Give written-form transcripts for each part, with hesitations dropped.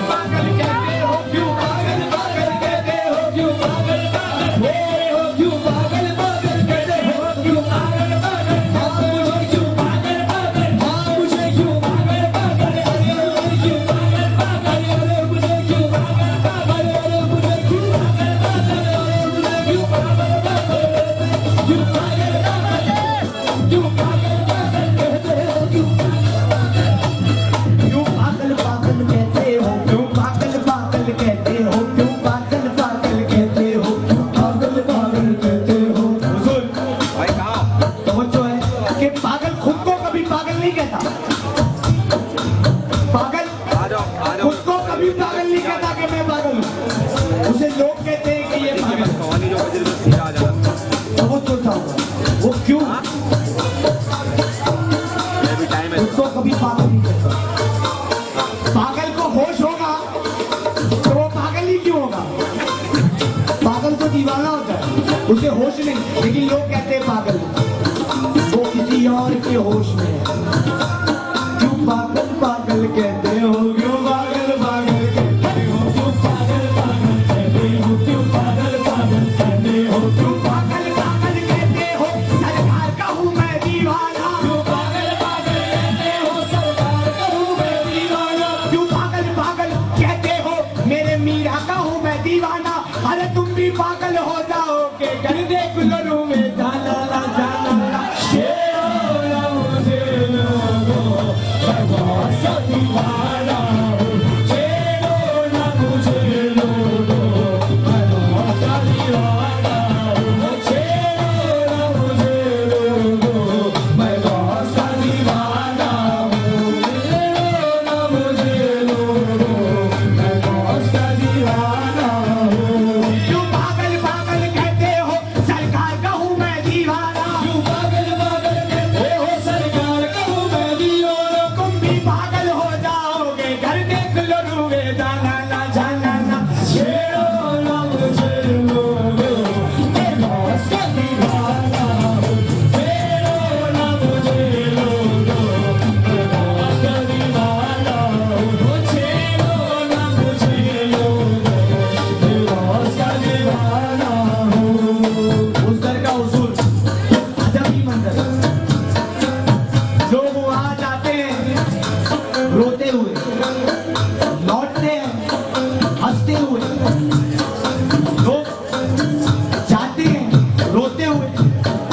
पागल कहते नहीं कहता कि मैं पागल हूँ, उसे लोग कहते हैं कि ये पागल है। वो तो था, वो क्यों उसको कभी पागल नहीं कहता। पागल को होश होगा तो वो पागल ही क्यों होगा? पागल तो दीवाना होता है, उसे होश नहीं, लेकिन लोग कहते हैं पागल, वो किसी और के होश में है। क्यों पागल पागल कहते हो, क्यों पागल पागल कहते हो, क्यों पागल पागल कहते हो, क्यों पागल पागल कहते हो, क्यों पागल पागल कहते हो, सरकार का हूँ मैं दीवाना, क्यों पागल पागल कहते हो, सरकार का हूँ मैं दीवाना, क्यों पागल पागल कहते हो, मेरे मीरा का हूँ मैं दीवाना। अरे तुम भी पागल हो जाओगे, कर दे गुलरू में जाना ना जाना ना, शेरो मुझे लोगो मैं बहुत सा दीवाना हूँ, शेरो ना मुझे लोगो मैं बहुत सा दीवाना हूँ, शेरो ना मुझे लोगो मैं बहुत सा दीवाना हूँ, शेरो ना मुझे लोगो मैं बहुत सा दीवाना हूँ। क्यों पागल पागल कहते हो, सरकार का हूँ मैं दीवाना, क्यों पागल पागल कहते हो, सरकार का हूँ मैं दीवाना। तुम भी पागल हो जाओगे, घर देख लो रूवे जाना ना जाना ना, शेरो ना मुझे लोगो मैं बहुत सा दीवाना हूँ, शेरो ना मुझे लोगो मैं बहुत सा दीवाना हूँ, शेरो ना मुझे लोगो मैं बहुत सा दीवाना हूँ। उस दर का उसूल अजब ही मंजर है। लोग वहां जाते हैं रोते हुए, लौटते हैं हंसते हुए। लोग जाते हैं रोते हुए,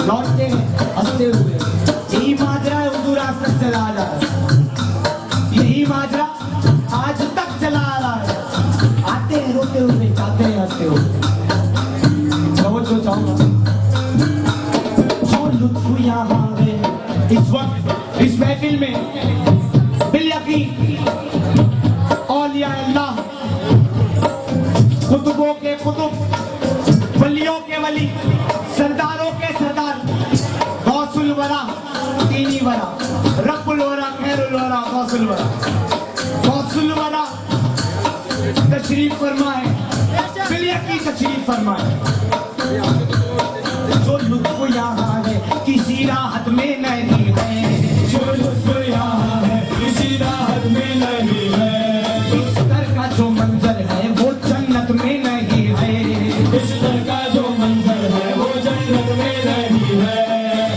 लौटते हैं हंसते हुए। यही माजरा है, हुजूर आज तक चला आ रहा है, यही माजरा आज तक चला आ रहा है। आते हैं रोते हुए, जाते हैं हंसते हुए। जो चाहूंगा जो लुत्फ यहाँ है इस वक्त इस महफिल में, बिल्यकीन औलिया अल्लाह, कुतुबों के कुतुब, वलियों के वली, सरदारों के सरदार, गौसुल वरा, तीनी वरा, रब्बुल वरा, खैरुल वरा, गौसुल वरा, गौसुल वरा तशरीफ फरमाए, बिल्यकीन तशरीफ फरमाए। जो लुत्फ यहाँ है किसी राहत में नहीं है, जो लुत्फ यहाँ है किसी राहत में नहीं है, इस दर का जो मंजर है वो जन्नत में नहीं है, इस दर का जो मंजर है वो जन्नत में नहीं है।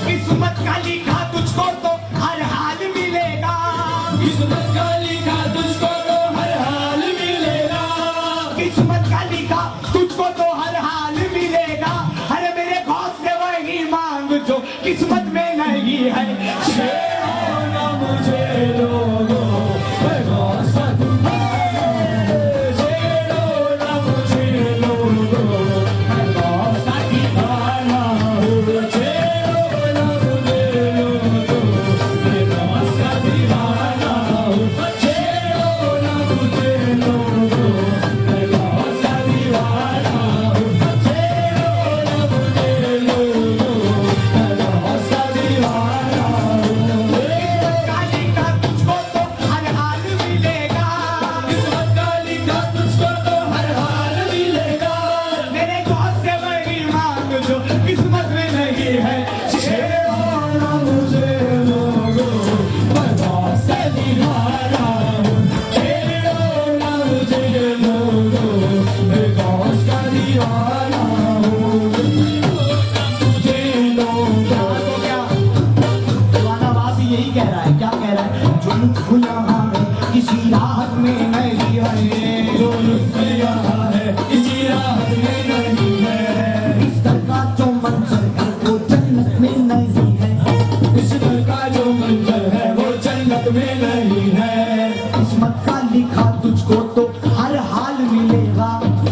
किस्मत का लिखा तुझको तो हर हाल मिलेगा, किस्मत का लिखा तुझको तो हर हाल मिलेगा, किस्मत का लिखा तुझको तो हर हाल मिलेगा। अरे मेरे गौस से वही मांग जो किस्मत में नहीं है, शेरो ना मुझे लोगो मैं बहुत सा दीवाना हूँ, शेरो ना मुझे लोगो मैं बहुत सा दीवाना हूँ, शेरो ना मुझे लोगो मैं बहुत सा दीवाना हूँ, शेरो ना मुझे लोगो मैं बहुत सा दीवाना हूँ, शेरो ना मुझे लोगो मैं बहुत सा दीवाना हूँ। किस्मत का लिखा तुझको तो हर हाल मिलेगा, किस्मत का लिखा तुझको तो हर हाल मिलेगा। मेरे गौस से वही मांग जो किस्मत में नहीं है, शेरो ना मुझे लोगो मैं बहुत सा दीवाना हूँ, शेरो ना मुझे लोगो मैं बहुत सा दीवाना हूँ, मुझे लोगो। क्या दीवाना बात यही कह रहा है, क्या कह रहा है? जो लुत्फ यहाँ है किसी राहत में नहीं है, जो लुत्फ यहाँ है किसी राहत में नहीं है, इस दर का जो मंजर है वो जन्नत में नहीं है, इस दर का जो मंजर है वो जन्नत में नहीं है। किस्मत का लिखा तुझको तो हर हाल मिलेगा,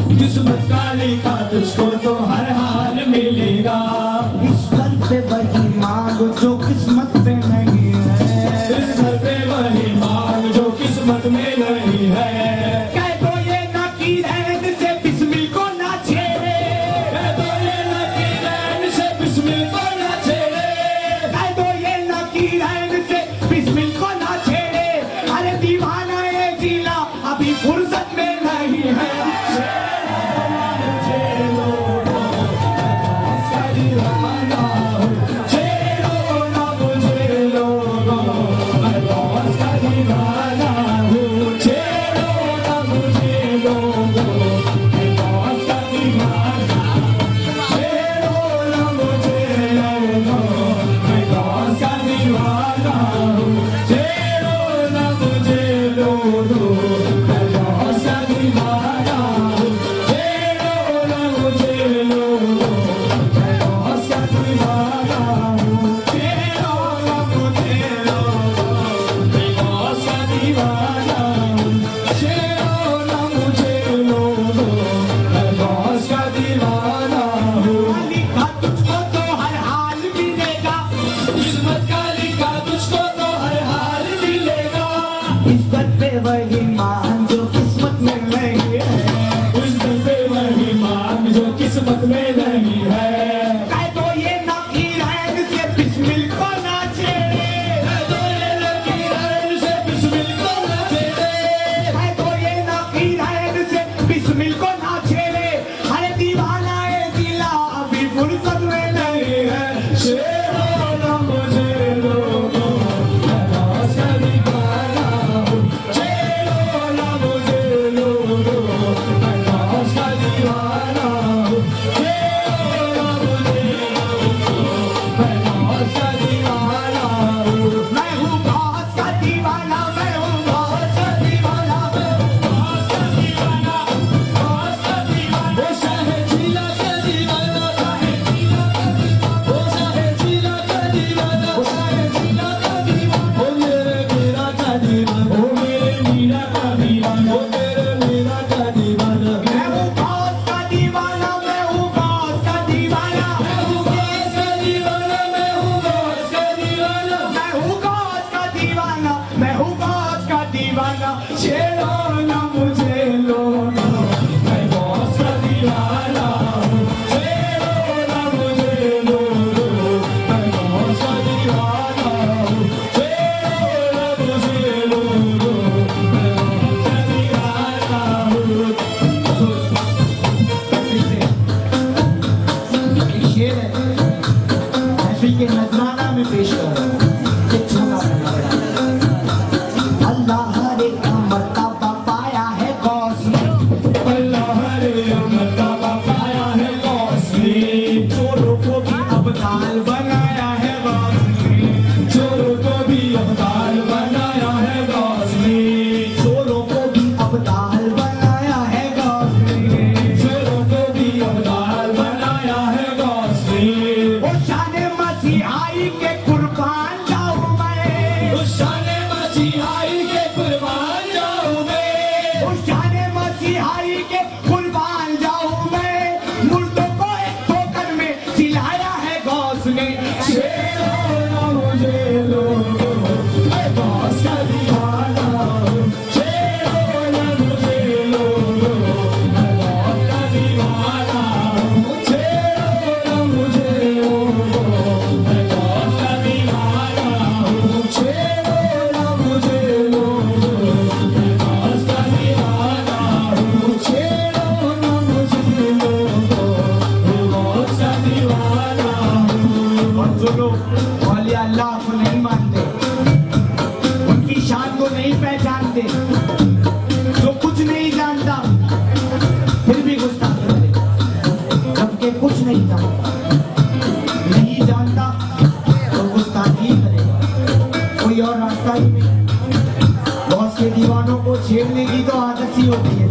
किस्मत का लिखा तुझको तो हर हाल मिलेगा। इस दर पे वही मांग जो किस्मत में नहीं है, इस दर पे वही मांग जो किस्मत में नहीं है। कह दो ये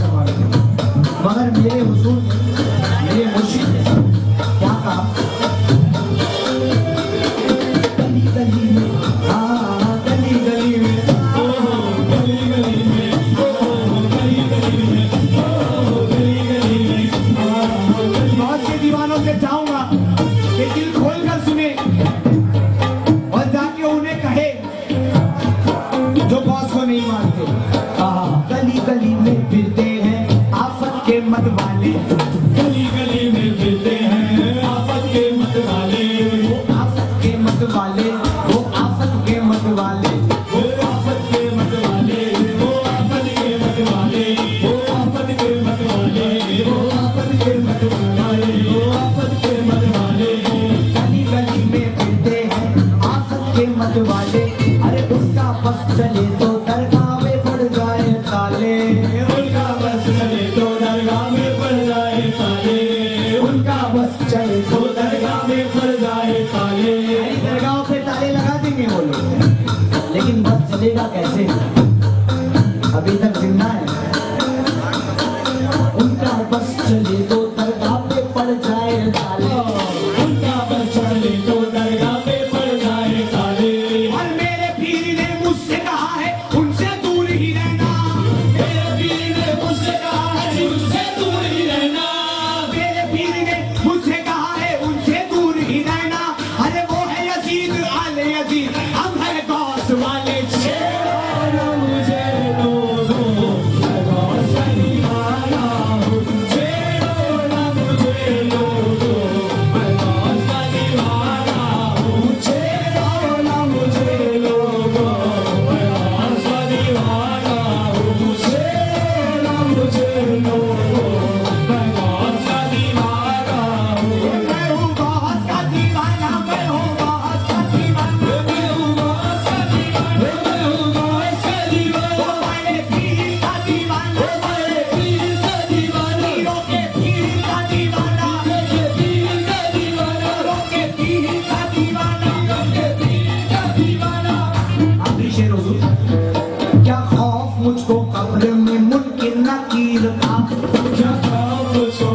मगर मेरे हुजूर मेरे मुर्शिद ने क्या कहा, गली गली में, हाँ गली गली में, गली गली में, गली गली में, गली गली में, बहुत से दीवानों से चाहूंगा कि दिल खोल कर सुने और जाके उन्हें कहे जो बॉस को नहीं मानते। गली गली में फिरते हैं आफत के मत वाले, गली गली में फिरते हैं आफत के मत वाले, वो आफत के मत वाले, वो आफत के मत वाले, वो आफत के मत वाले, वो आफत के मत वाले, वो आफत के मत वाले, वो आफत के मत वाले, वो आफत के मत वाले। गली गली में फिरते हैं आफत के मत वाले, अरे उसका बस चले तो दरगाह में पड़ जाए ताले, उनका बस चले तो दरगाह में पड़ जाए ताले, उनका बस चले तो दरगाह में पड़ जाए ताले। दरगाहों पे ताले लगा देंगे वो लोग, लेकिन बस चलेगा कैसे, अभी तक जिंदा है। उनका बस चले तो दरगाह पे पड़ जाए ताले, उनका बस चले तो दरगाह में पड़ जाए ताले। और मेरे पीर ने मुझसे कहा है उनसे दूर ही रहना, मेरे पीर ने मुझसे कहा है उनसे दूर ही रहना, मेरे पीर ने मुझसे कहा है उनसे दूर ही रहना। अरे वो है यजीद आले यजीद, हम है गौस वाले छेड़ो मुझे लोगों, मैं गौस का दीवाना हूँ। छेड़ो ना मुझे लोगों, मैं गौस का दीवाना हूँ। छेड़ो ना मुझे लोगों, मैं गौस का दीवाना हूँ। छेड़ो ना मुझे लोगों, मैं गौस का दीवाना हूँ। मैं हूँ गौस का दीवाना, मैं हूँ गौस का दीवाना, मैं हूँ गौस का दीवाना, मैं हूँ गौस का दीवाना। वो मेरे पीर का दीवाना, मेरे पीर का दीवाना, पीरों के पीर का दीवाना, मेरे पीर का दीवाना, पीरों के पीर का दीवाना। मेरे पीर का दीवाना। आखिरी शेर हुजूर, क्या खौफ मुझको कब्र में मुनकिर नकीर था, क्या खौफ मुझको